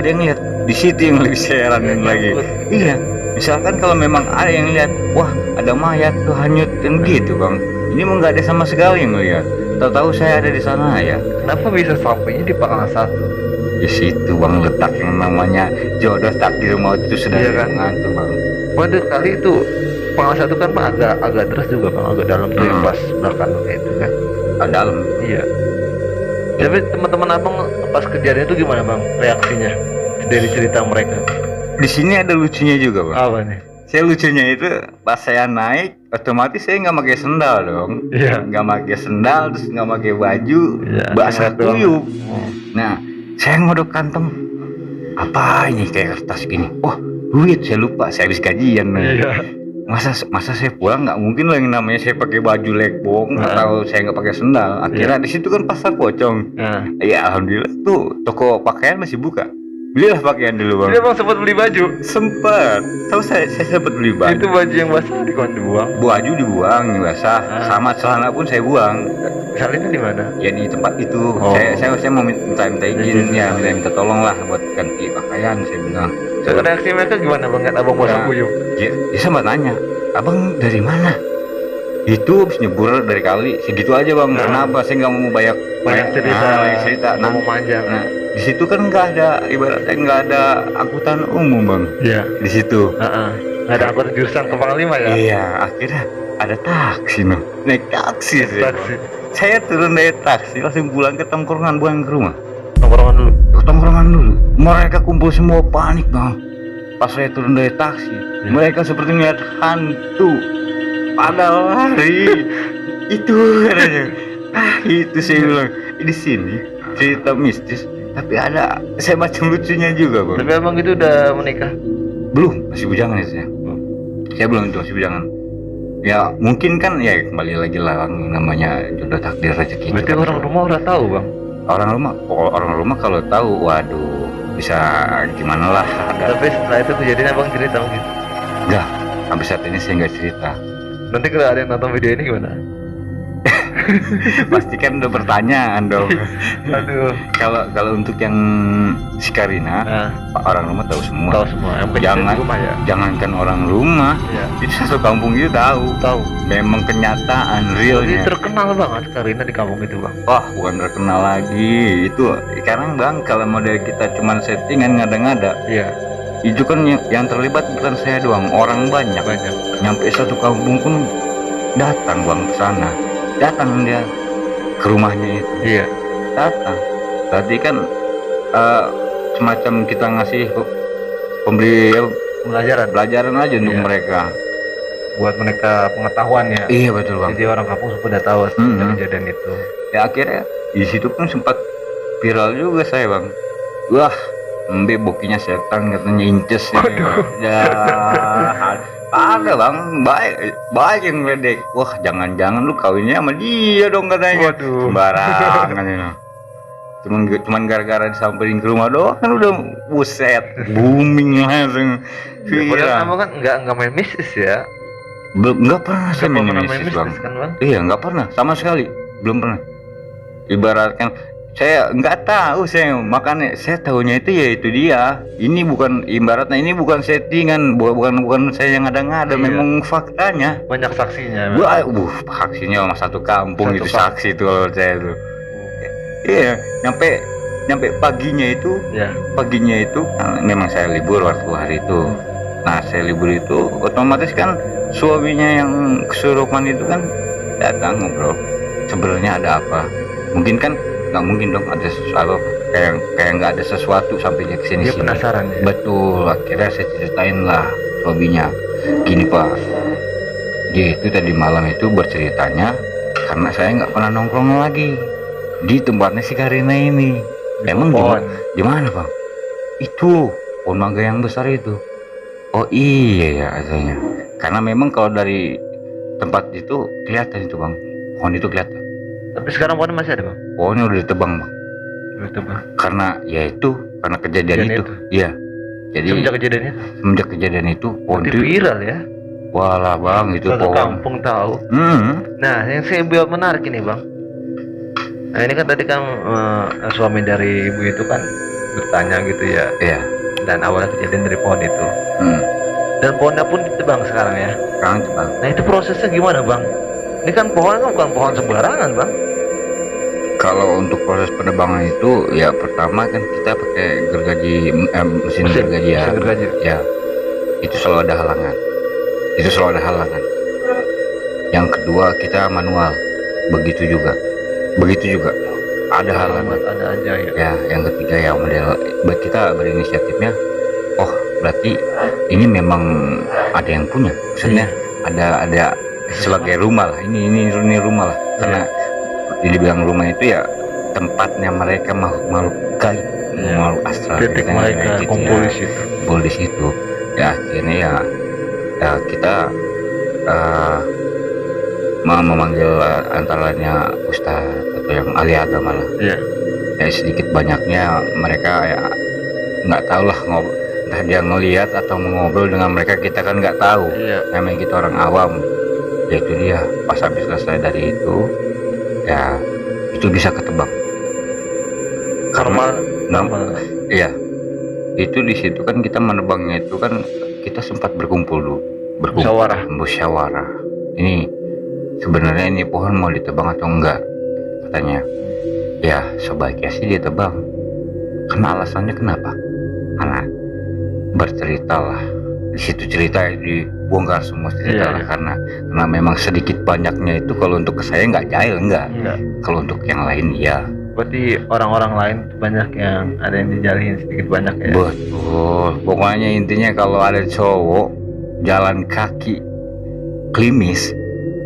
yang ngeliat. Di situ yang lebih seranin lagi. Iya. Misalkan kalau memang ada yang lihat, wah ada mayat tuh hanyut kan gitu bang. Ini mau nggak ada sama sekali yang ngeliat. Tahu-tahu saya ada di sana ya. Kenapa bisa sampainya di Pangkal 1? Di situ bang letak yang namanya jodoh takdir maut itu sudah Iya kan? mengantuk bang. Pada kali itu Pangkal 1 kan Pak agak deras juga bang, agak dalam tuh yang pas belakang itu kan. Dalam. Iya. Tapi teman-teman abang pas kejadian itu gimana bang reaksinya dari cerita mereka? Di sini ada lucunya juga bang. Apa nih? Saya lucunya itu pas saya naik, otomatis saya nggak pakai sendal dong. Iya. Nggak pakai sendal, terus nggak pakai baju, Iya, basah singlet doang. kuyup. Nah, saya ngodok kantong. Apa ini kayak kertas gini? Oh, duit saya lupa, saya habis gajian. Iya. Masa saya pulang nggak mungkin lah yang namanya saya pakai baju lekbong atau saya nggak pakai sendal. Akhirnya di situ kan pasar pocong. Nah, Ya alhamdulillah tuh toko pakaian masih buka. Belilah pakaian dulu dia bang. bang sempat beli baju. Sempat. Tahu saya sempat beli baju. Itu baju yang basah dibuang. Baju dibuang basah. Sama celana pun saya buang. Salinnya di mana? Ya di tempat itu. Oh. Saya mau minta izin Izin. ya minta tolong lah buat ganti pakaian saya bilang. So, reaksi mereka gimana bang? Kan abang basah Nah, kuyup. dia sempat nanya, abang dari mana? Itu habis nyebur dari kali segitu aja bang. Kenapa saya nggak mau banyak cerita. banyak cerita. Nggak mau panjang. Nah, di situ kan nggak ada ibaratnya nggak ada angkutan umum bang. Iya. Di situ. Nggak ada angkot jurusan ke Pangkal 5 ya? Iya, akhirnya ada taksi noh. Naik taksi saya. Taksi. Saya turun dari taksi langsung pulang ke tongkrongan bukan ke rumah. Tongkrongan dulu. Ke tongkrongan dulu. Mereka kumpul semua panik bang. Pas saya turun dari taksi, mereka seperti melihat hantu. Pada lari. Itu katanya. Itu saya bilang di sini cerita mistis. Tapi ada saya macam lucunya juga bang. Tapi abang itu udah menikah? Belum, masih bujangan itu saya. Saya belum itu masih bujangan. Ya mungkin kan ya kembali lagi lah namanya jodoh takdir rezeki. Berarti orang rumah udah tahu bang? Orang rumah kalau tahu, waduh bisa gimana lah. Tapi setelah itu kejadian abang cerita mungkin? Enggak, Sampai saat ini saya nggak cerita. Nanti kalau ada yang nonton video ini gimana? Pasti kan udah pertanyaan dong. Aduh. Kalau untuk yang si Karina, orang rumah tahu semua. Tahu semua. Jangan rumah ya. Jangankan orang rumah, itu satu kampung itu tahu. Memang kenyataan realnya. Jadi terkenal banget Karina di kampung itu, Bang. Wah, bukan terkenal lagi. Itu sekarang Bang, kalau model kita cuman settingan ngada-ngada. Iya. Itu kan yang terlibat bukan saya doang, orang banyak. Nyampe satu kampung pun datang Bang ke sana. Datang dia ke rumahnya itu. Iya. Datang. Tadi kan semacam kita ngasih pelajaran aja untuk mereka. Buat mereka pengetahuan ya. Iya betul Bang. Jadi orang kampung sudah tahu kejadian itu. Ya akhirnya di situ pun sempat viral juga saya Bang. Wah, bokinya setan katanya inces. Ya. Ada Bang, baik yang ledek. Wah, jangan-jangan lu kawinnya sama dia dong katanya. Waduh. Sembarangan ya. Cuman gara-gara disamperin ke rumah doang kan udah buset, booming langsung. Padahal kamu kan nggak main mistis ya? Nggak pernah saya main mistis Bang. Kan, Bang? Iya, nggak pernah sama sekali, belum pernah. Ibaratkan saya nggak tahu, saya makanya saya tahunya itu ya itu dia. Ini bukan ibaratnya, ini bukan settingan, bukan saya yang ada memang faktanya. Banyak saksinya. Saksinya sama satu kampung itu saksi itu kalau saya itu. Iya, nyampe paginya itu. Ya. Paginya itu memang saya libur waktu hari itu. Nah, saya libur itu otomatis kan suaminya yang kesurupan itu kan datang ngobrol. Sebenarnya ada apa? Mungkin kan nggak mungkin dong ada sesuatu kayak nggak ada sesuatu sampai dia kesini. Dia penasaran ya? Betul, akhirnya saya ceritain lah hobinya. Gini Pak, dia itu tadi malam itu berceritanya karena saya nggak pernah nongkrong lagi di tempatnya si Karina ini. Emang gimana Bang? Itu pohon mangga yang besar itu. Oh iya ya katanya. Karena memang kalau dari tempat itu kelihatan itu Bang, pohon itu kelihatan. Tapi sekarang pohonnya masih ada Bang? Pohonnya udah ditebang Bang. Udah ditebang. Karena ya itu, karena kejadian itu. Iya. Jadi semenjak kejadian itu pohon itu viral ya. Walah Bang, itu pohon kampung tahu. Nah, yang saya buat menarik ini Bang. Nah, ini kan tadi kan suami dari ibu itu kan bertanya gitu ya. Iya. Dan awalnya kejadian dari pohon itu. Dan pohonnya pun ditebang sekarang ya. Sekarang ditebang. Nah, itu prosesnya gimana Bang? Ini kan pohon bukan pohon sembarangan Bang. Kalau untuk proses penebangan itu ya pertama kan kita pakai mesin gergaji ya. Ya. Itu selalu ada halangan. Yang kedua kita manual. Begitu juga ada halangan. Ada aja ya. Ya, yang ketiga ya model kita berinisiatifnya. Oh, berarti ini memang ada yang punya. Maksudnya ada sebagai rumah lah, ini rumah lah, karena dibilang rumah itu ya tempatnya mereka makhluk gaib, makhluk astral, titik mereka kumpul di situ. Ya akhirnya ya kita memanggil antaranya ustadz atau yang ahli agama lah. Ya sedikit banyaknya mereka ya nggak tahu lah, entah dia ngelihat atau mengobrol dengan mereka, kita kan nggak tahu. Namanya kita orang awam. Ya itu dia, pas habis selesai dari itu ya itu bisa ketebak karena normal. Iya, itu di situ kan kita menebangnya itu kan kita sempat berkumpul musyawarah. Ini sebenarnya ini pohon mau ditebang atau enggak, katanya. Ya sebaiknya sih ditebang. Karena alasannya kenapa? Karena berceritalah di situ, cerita dibongkar semua cerita lah. Karena memang sedikit banyaknya itu kalau untuk saya nggak jahil enggak. Kalau untuk yang lain ya. Berarti orang-orang lain banyak yang ada yang dijalin sedikit banyak ya. Betul. Pokoknya intinya kalau ada cowok jalan kaki klimis,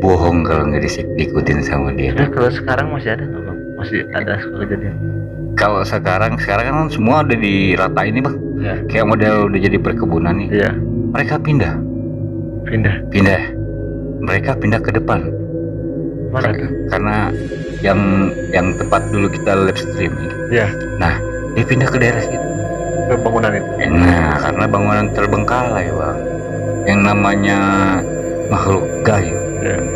bohong kalau nggak diikutin sama dia. Nah, kalau sekarang masih ada nggak Bang? Masih ada kejadian? Kalau sekarang kan semua udah diratain nih Bang. Kayak model udah jadi perkebunan nih. Mereka pindah. Mereka pindah ke depan. Mana tuh? Karena yang tempat dulu kita live stream gitu. Nah, dia pindah ke daerah situ. Ke bangunan itu. Nah, karena bangunan terbengkalai Bang. yang namanya makhluk gaib.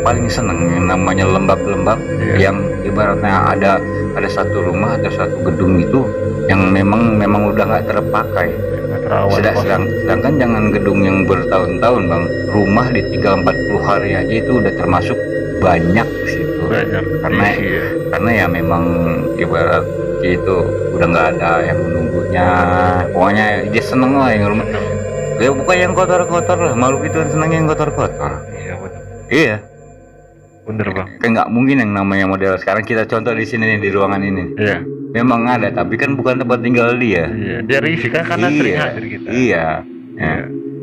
Paling seneng yang namanya lembab-lembab, yang ibaratnya ada satu rumah atau satu gedung itu yang memang udah nggak terpakai. Sedangkan jangan gedung yang bertahun-tahun bang, rumah di 3-40 hari aja itu udah termasuk banyak situ. Karena ya memang ibarat itu udah nggak ada yang menunggunya, pokoknya dia seneng lah yang rumah. Ya bukan yang kotor-kotor lah, makhluk itu seneng yang kotor-kotor. Iya, bener bang. Kayak nggak mungkin yang namanya model sekarang kita contoh di sini nih, di ruangan ini. Iya. Memang ada, tapi kan bukan tempat tinggal dia. Iya. Dia risih kan karena sering hadir kita. Iya. Ya,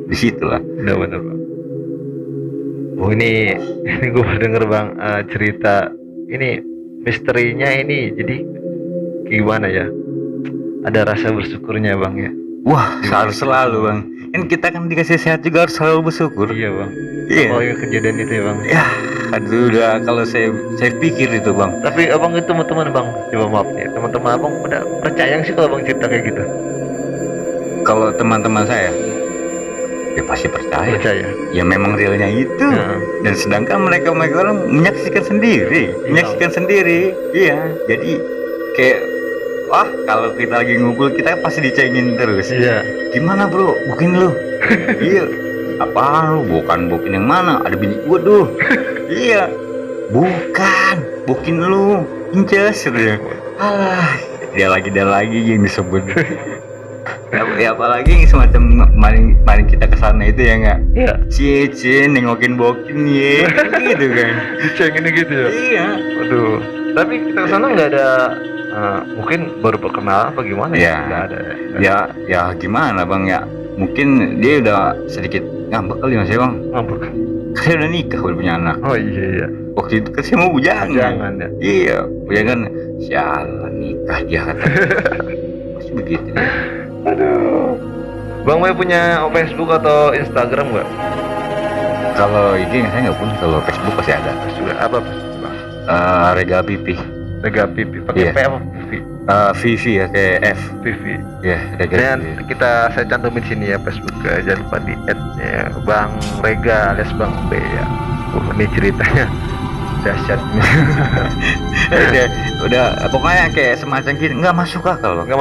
di situ lah. Bener bang. Oh ini gue denger bang cerita ini misterinya ini, jadi gimana ya? Ada rasa bersyukurnya bang ya. Wah, harus selalu bang. Kan kita kan dikasih sehat juga harus selalu bersyukur. Iya bang. Iya. Oh kejadian itu ya bang. Ya, aduh udah kalau saya pikir itu bang. Tapi abang itu teman-teman bang, coba maaf nih, teman-teman abang pada percaya sih kalau abang cerita kayak gitu? Kalau teman-teman saya, ya pasti percaya. Ya memang realnya itu. Ya. Dan sedangkan mereka orang menyaksikan sendiri, Iya. Jadi kayak wah, kalau kita lagi ngumpul kita pasti dicengin terus. Iya. Gimana bro, bukin lu? Iya. Apaan lu? Bukin yang mana? Ada bini gua tuh. Iya. Bukan, bukin lu. Inces ya. Alah, dia lagi yang disebut. Ya apalagi semacam maring kita kesana itu ya nggak? Iya. Cie nengokin bokin ya, gitu kan? Dicengin gitu ya? Iya. Waduh. Tapi kita kesana nggak ada. Mungkin baru perkenalan apa gimana ya? Nggak ada. Ya gimana bang ya? Mungkin dia udah sedikit ngambek kali mas ya bang. Ngambek. Saya udah nikah, udah punya anak. Oh iya. Waktu itu kan saya mau bujangan. Ya. Iya, bujangan. Sialan nikah dia kata. Masih begitu deh. Aduh. Bang Boy punya Facebook atau Instagram nggak? Kalau ini saya nggak punya. Kalau Facebook pasti ada. Apa Facebook bang? Rega Pipi. Rega Pipi. Pakai P apa Pipi? Vivi ya, kayak F. Vivi. Ya, Rega. Saya cantumin sini ya Facebook, jangan lupa di add ya, Bang Rega alias Bang B ya. Ini ceritanya dahsyat. udah pokoknya kayak semacam gitu, nggak masuk akal loh. Nggak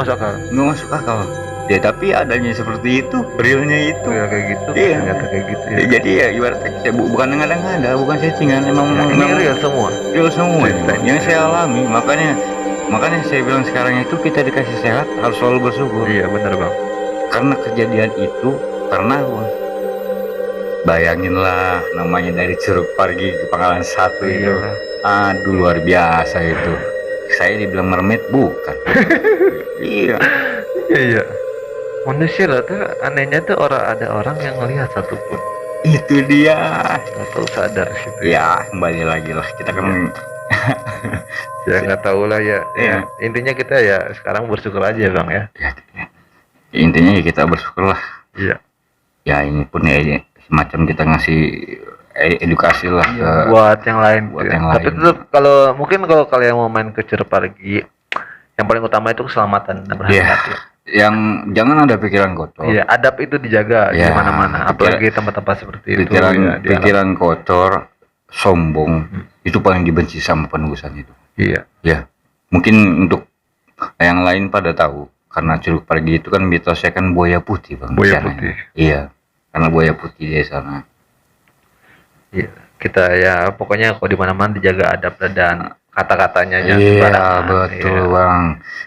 masuk akal. Ya tapi adanya seperti itu, realnya itu. Ya kayak gitu. Iya. Ternyata kayak gitu. Ya. Jadi ya ibaratnya bukan ngada-ngada, bukan settingan, memang real semua. Real semua yang saya alami. Makanya saya bilang sekarang itu kita dikasih sehat harus selalu bersyukur. Iya benar bang. Karena kejadian itu pernah bang. Bayangin lah, namanya dari Curug Pargi ke Pangkalan 1 itu. Aduh luar biasa itu. Saya dibilang mermaid bukan. Iya. Manusia lah tuh anehnya tuh ada orang yang melihat satupun. Itu dia. Nggak tahu sadar gitu. Ya kembali lagi lah kita kan. Ya nggak tahu lah ya. Intinya kita ya sekarang bersyukur aja bang ya. Intinya ya kita bersyukur lah. Iya. Ya ini pun ya semacam kita ngasih edukasi lah buat yang lain. Tapi tetap kalau kalian mau main ke Curug Pargi, yang paling utama itu keselamatan dan berhati-hati. Yang jangan ada pikiran kotor. Iya, adab itu dijaga di mana-mana, apalagi tempat-tempat seperti itu. Pikiran kotor, sombong, itu paling dibenci sama penugasan itu. Iya. Ya, mungkin untuk yang lain pada tahu, karena Curug Pargi itu kan mitosnya kan buaya putih bang. Buaya putih. Iya, karena buaya putih di sana. Iya, kita ya pokoknya kalau di mana-mana dijaga adab dan kata-katanya jangan sembarangan. Betul bang,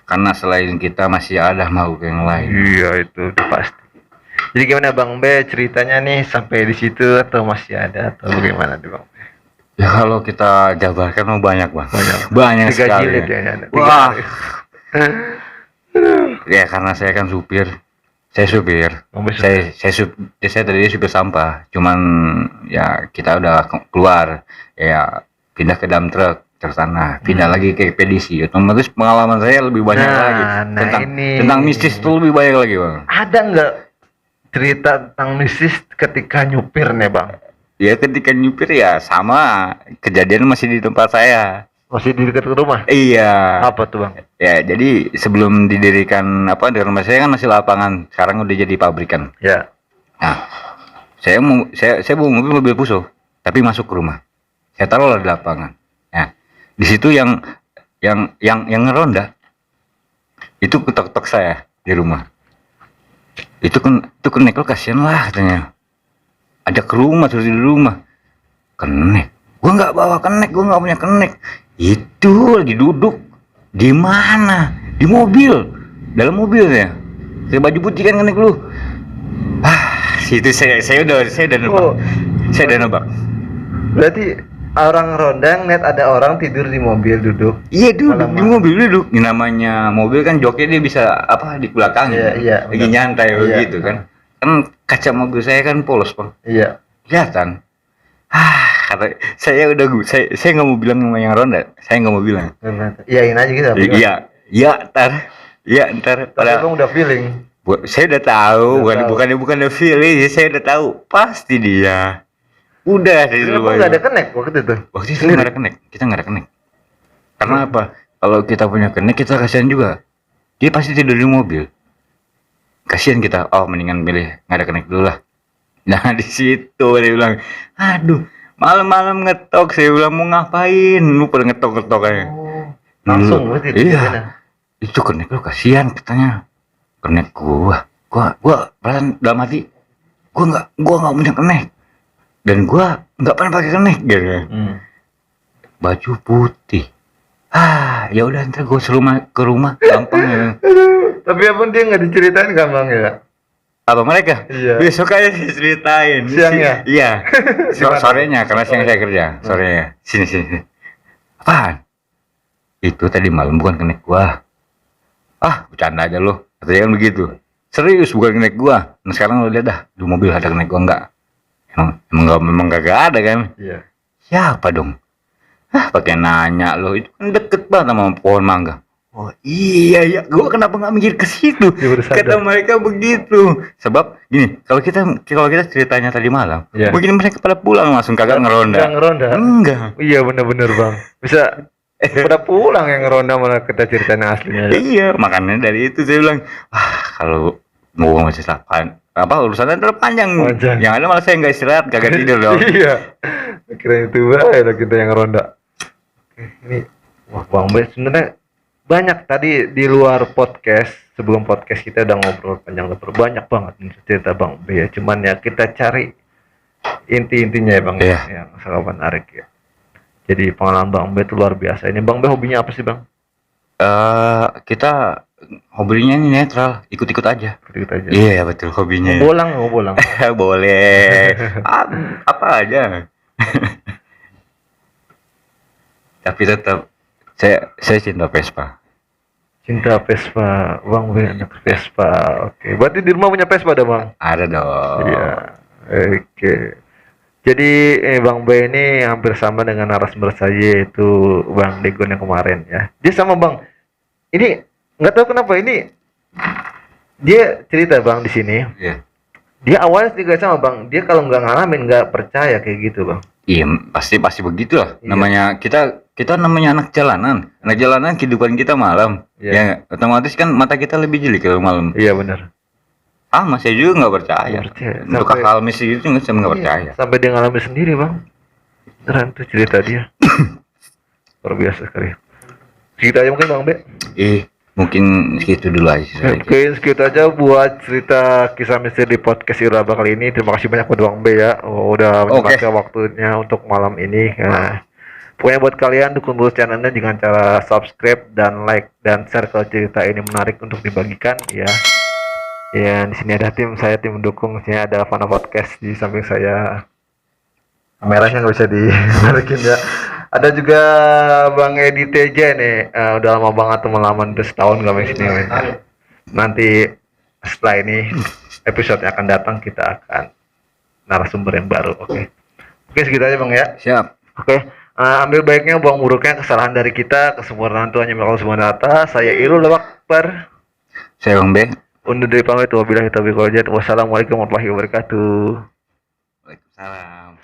karena selain kita masih ada makhluk yang lain. Iya itu pasti. Jadi gimana bang B ceritanya nih sampai di situ atau masih ada atau bagaimana nih bang? Ya kalau kita jabarkan banyak bang, banyak sekali. Jilid ya. Wah. Ya karena saya kan supir. Saya supir. Saya tadi supir sampah. Cuman ya kita udah keluar ya pindah ke dump truk sana, pindah lagi ke ekspedisi. Otomatis pengalaman saya lebih banyak lagi tentang mistis itu lebih banyak lagi bang. Ada nggak cerita tentang mistis ketika nyupir nih bang? Ya ketika nyupir ya sama kejadian masih di tempat saya. Masih di dekat rumah? Iya. Apa tuh bang? Ya jadi sebelum didirikan di rumah saya kan masih lapangan, sekarang udah jadi pabrikan. Ya. Nah Saya bawa mobil Fuso, tapi masuk ke rumah. Saya taruhlah di lapangan. Nah, di situ yang ngeronda itu ketok-ketok saya di rumah. Itu kenek lo kasihan lah katanya. Ada ke rumah terus di rumah. Kenek. Gua nggak bawa kenek, gua nggak punya kenek. Itu lagi duduk di mana? Di mobil, dalam mobil ya. Saya baju putih kan kenek lu. Situ saya udah nebak. Saya udah nebak. Berarti orang ronda ngeliat ada orang tidur di mobil duduk. Iya duduk di mobil duduk. Ini namanya mobil kan joknya dia bisa di belakang. Iya, lagi nyantai begitu kan. Kan kaca mobil saya kan polos, Bang. Iya. Kelihatan. Kata saya nggak mau bilang sama yang ronda. Saya nggak mau bilang. Iyain aja gitu. Iya, ntar. Tapi Bang udah feeling. Saya udah tahu, bukan feeling, saya udah tahu pasti dia. Udah dari dulu. Nggak ada kenek waktu itu. Waktu itu nggak ada kenek, kita nggak ada kenek. Karena apa? Kalau kita punya kenek, kita kasihan juga. Dia pasti tidur di mobil. Kasihan kita. Oh, mendingan pilih nggak ada kenek dulu lah. Nah di situ dia bilang, aduh, malam-malam ngetok. Saya bilang mau ngapain? Lu pada ngetok aja. Langsung berarti. Iya. Itu kenek lu kasihan katanya. Kenek gua perasaan dalam hati gua nggak punya kenek dan gua nggak pernah pakai kenek gitu. Baju putih. Ya udah ntar gua ke rumah gampang ya. Tapi apapun dia nggak diceritain gampang ya. Apa mereka? Iya. Besok aja diceritain. Siangnya? Iya. Sorenya karena siang saya kerja. Sorenya. Sini. Apaan? Itu tadi malam bukan kenek gua. Bercanda aja lo. Katanya kan begitu. Serius bukan kenek gua. Nah sekarang lo lihat dah di mobil ada kenek gua enggak? Memang kagak ada kan? Iya. Siapa dong? Pakai nanya lo, itu kan deket banget sama pohon mangga. Oh iya, gua kenapa nggak mikir ke situ? Kata mereka begitu. Sebab gini, kalau kita ceritanya tadi malam, mungkin mereka pada pulang langsung kagak ngeronda. Enggak. Iya bener Bang. Bisa pada pulang yang ngeronda malah kita ceritanya aslinya. Iya, makanya dari itu saya bilang, kalau mau masih urusannya terlalu panjang. Yang ada malah saya nggak istirahat, kagak tidur dong. Iya. Kira itu ada kita yang ngeronda. Ini Bang B sebenarnya banyak tadi di luar podcast. Sebelum podcast kita udah ngobrol panjang lebar, banyak banget cerita Bang B ya. Cuman ya kita cari inti-intinya ya Bang yang sangat menarik ya. Jadi pengalaman Bang B itu luar biasa. Ini Bang B hobinya apa sih Bang? Kita hobinya ini netral, ikut-ikut aja. Iya betul hobinya. Mau bolang. Boleh. Apa aja. Tapi tetap saya cinta Vespa. Cinta Vespa, Bang B anak Vespa. Oke. Berarti di rumah punya Vespa ada Bang? Ada dong. Iya. Oke. Jadi Bang B ini hampir sama dengan narasumber saya yaitu Bang Degon yang kemarin ya. Dia sama Bang. Ini nggak tahu kenapa ini dia cerita Bang di sini. Iya. Dia awalnya juga sama Bang. Dia kalau nggak ngalamin nggak percaya kayak gitu Bang. Iya pasti begitu lah. Iya. Namanya kita namanya anak jalanan. Anak jalanan kehidupan kita malam. Iya. Ya otomatis kan mata kita lebih jeli kalau malam. Iya benar. Saya juga nggak percaya. Untuk hal misi itu saya nggak percaya. Sampai dia ngalamin sendiri Bang. Keren tuh cerita dia. Luar biasa sekali. Cerita aja mungkin Bang B. Mungkin segitu dulu aja. Oke, segitu aja buat cerita kisah misteri di podcast Iraba kali ini. Terima kasih banyak buat Bang B ya. Udah menyempatkan waktunya untuk malam ini. Nah, pokoknya buat kalian dukung terus channelnya dengan cara subscribe dan like dan share kalau cerita ini menarik untuk dibagikan ya. Ya, di sini ada tim mendukung. Di sini ada Fana Podcast di samping saya. Kameranya nggak bisa dibalikin ya. Ada juga Bang Edi TJ nih. Udah lama banget teman-teman, udah setahun gak main sini. Nanti setelah ini episode yang akan datang kita akan narasumber yang baru. Oke, segitu aja Bang ya. Siap. Oke. Ambil baiknya, buang buruknya, kesalahan dari kita, kesempurnaan Tuhan yang Maha Subhanahu. Saya Irul Akbar. Saya Bang B. Undur diri pamit. Wabillahi taufiq wal hidayah. Wassalamualaikum warahmatullahi wabarakatuh. Waalaikumsalam.